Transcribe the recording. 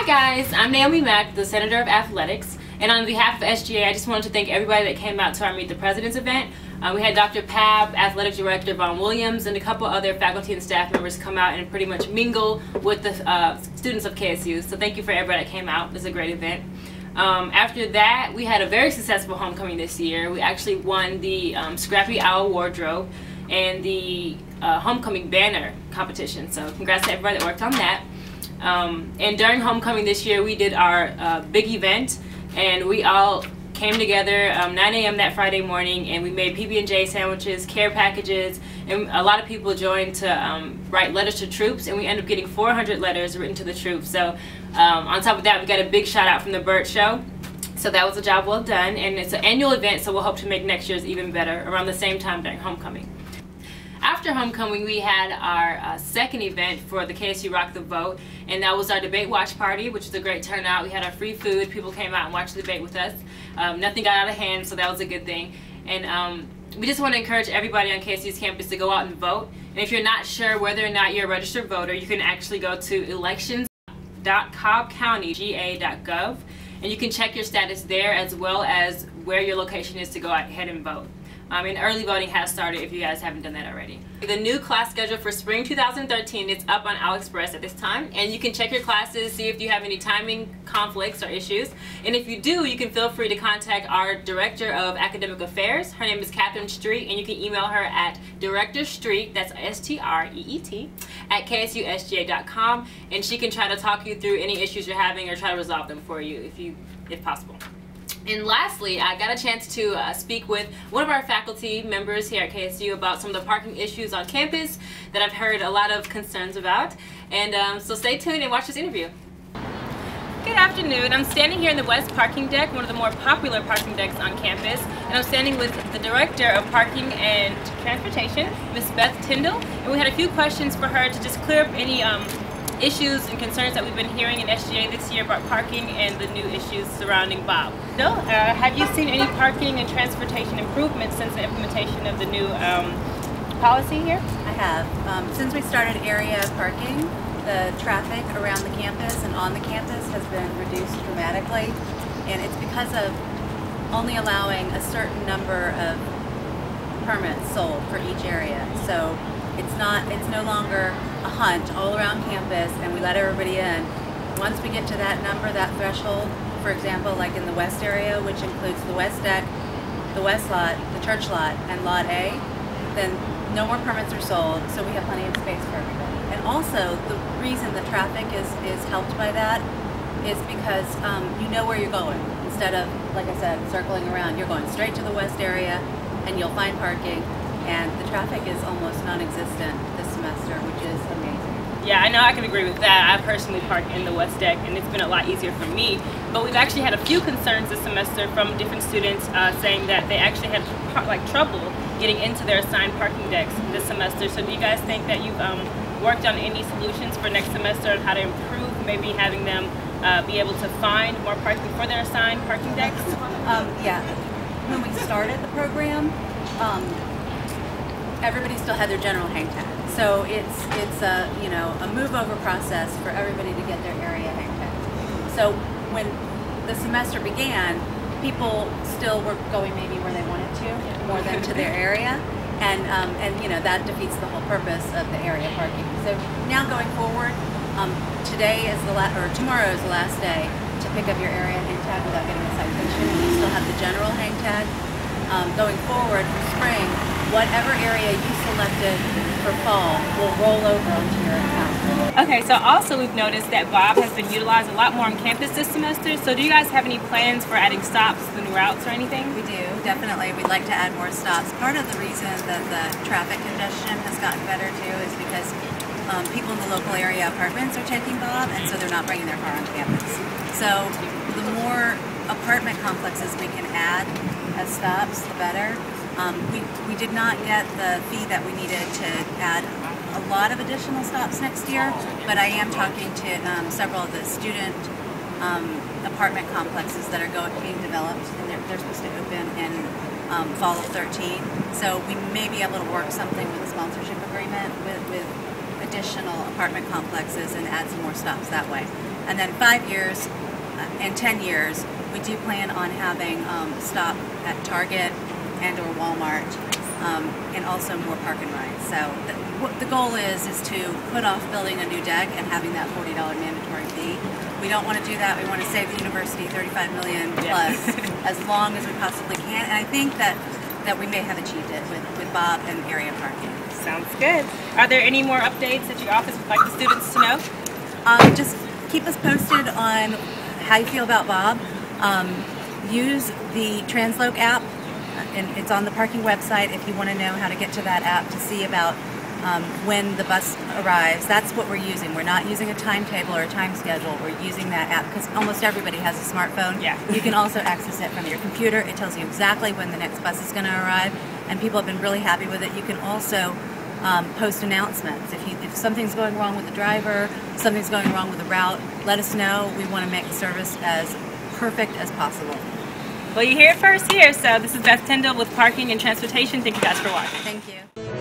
Hi guys, I'm Naomi Mack, the Senator of Athletics, and on behalf of SGA, I just wanted to thank everybody that came out to our Meet the Presidents event. We had Dr. Pab, Athletic Director Vaughn Williams, and a couple other faculty and staff members come out and pretty much mingle with the students of KSU. So thank you for everybody that came out. It was a great event. After that, we had a very successful homecoming this year. We actually won the Scrappy Owl Wardrobe and the homecoming banner competition. So congrats to everybody that worked on that. And during homecoming this year, we did our big event, and we all came together 9 a.m. that Friday morning, and we made PB&J sandwiches, care packages, and a lot of people joined to write letters to troops, and we ended up getting 400 letters written to the troops. So on top of that, we got a big shout out from the Bird Show. So that was a job well done, and it's an annual event, so we'll hope to make next year's even better around the same time during homecoming. After homecoming, we had our second event for the KSU Rock the Vote, and that was our debate watch party, which was a great turnout. We had our free food. People came out and watched the debate with us. Nothing got out of hand, so that was a good thing. And we just want to encourage everybody on KSU's campus to go out and vote. And if you're not sure whether or not you're a registered voter, you can actually go to elections.cobbcountyga.gov, and you can check your status there as well as where your location is to go ahead and vote. And early voting has started if you guys haven't done that already. The new class schedule for spring 2013 is up on AliExpress at this time, and you can check your classes, see if you have any timing conflicts or issues. And if you do, you can feel free to contact our Director of Academic Affairs. Her name is Catherine Street, and you can email her at directorstreet, that's S-T-R-E-E-T, at ksusga.com, and she can try to talk you through any issues you're having or try to resolve them for you if possible. And lastly, I got a chance to speak with one of our faculty members here at KSU about some of the parking issues on campus that I've heard a lot of concerns about. And so stay tuned and watch this interview. Good afternoon. I'm standing here in the West Parking Deck, one of the more popular parking decks on campus. And I'm standing with the Director of Parking and Transportation, Ms. Beth Tyndall. And we had a few questions for her to just clear up any issues and concerns that we've been hearing in SGA this year about parking and the new issues surrounding Bob. So, have you seen any parking and transportation improvements since the implementation of the new policy here? I have. Since we started area parking, the traffic around the campus and on the campus has been reduced dramatically, and it's because of only allowing a certain number of permits sold for each area. So it's no longer a hunt all around campus and we let everybody in. Once we get to that number, that threshold, for example, like in the west area, which includes the west deck, the west lot, the church lot, and lot A, then no more permits are sold, so we have plenty of space for everybody. And also, the reason the traffic is helped by that is because you know where you're going. Instead of, like I said, circling around, you're going straight to the west area and you'll find parking. And the traffic is almost non-existent this semester, which is amazing. Yeah, I know I can agree with that. I personally park in the West Deck, and it's been a lot easier for me. But we've actually had a few concerns this semester from different students saying that they actually had trouble getting into their assigned parking decks this semester. So do you guys think that you've worked on any solutions for next semester on how to improve maybe having them be able to find more parking for their assigned parking decks? Yeah, when we started the program, everybody still had their general hang tag. So it's a move over process for everybody to get their area hang tag. So when the semester began, people still were going maybe where they wanted to, more than to their area, and that defeats the whole purpose of the area parking. So now going forward, tomorrow is the last day to pick up your area hang tag without getting a citation. You still have the general hang tag. Going forward in spring, whatever area you selected for fall will roll over onto your account. Okay, so also we've noticed that Bob has been utilized a lot more on campus this semester. So do you guys have any plans for adding stops to the new routes or anything? We do, definitely. We'd like to add more stops. Part of the reason that the traffic congestion has gotten better too is because people in the local area apartments are taking Bob, and so they're not bringing their car on campus. So the more apartment complexes we can add as stops, the better. We did not get the fee that we needed to add a lot of additional stops next year, but I am talking to several of the student apartment complexes that are being developed, and they're supposed to open in fall of 13. So we may be able to work something with a sponsorship agreement with a additional apartment complexes and add some more stops that way. And then 5 years and 10 years, we do plan on having stop at Target and or Walmart, and also more park and rides. So what the goal is to put off building a new deck and having that $40 mandatory fee. We don't want to do that. We want to save the university $35 million plus as long as we possibly can. And I think that we may have achieved it with Bob and area parking. Sounds good. Are there any more updates that your office would like the students to know? Just keep us posted on how you feel about Bob. Use the Transloc app, and it's on the parking website if you want to know how to get to that app to see about when the bus arrives. That's what we're using. We're not using a timetable or a time schedule. We're using that app because almost everybody has a smartphone. Yeah. You can also access it from your computer. It tells you exactly when the next bus is going to arrive, and people have been really happy with it. You can also post announcements. If something's going wrong with the driver, something's going wrong with the route, let us know. We want to make the service as perfect as possible. Well, you hear it first here. So this is Beth Tyndall with Parking and Transportation. Thank you guys for watching. Thank you.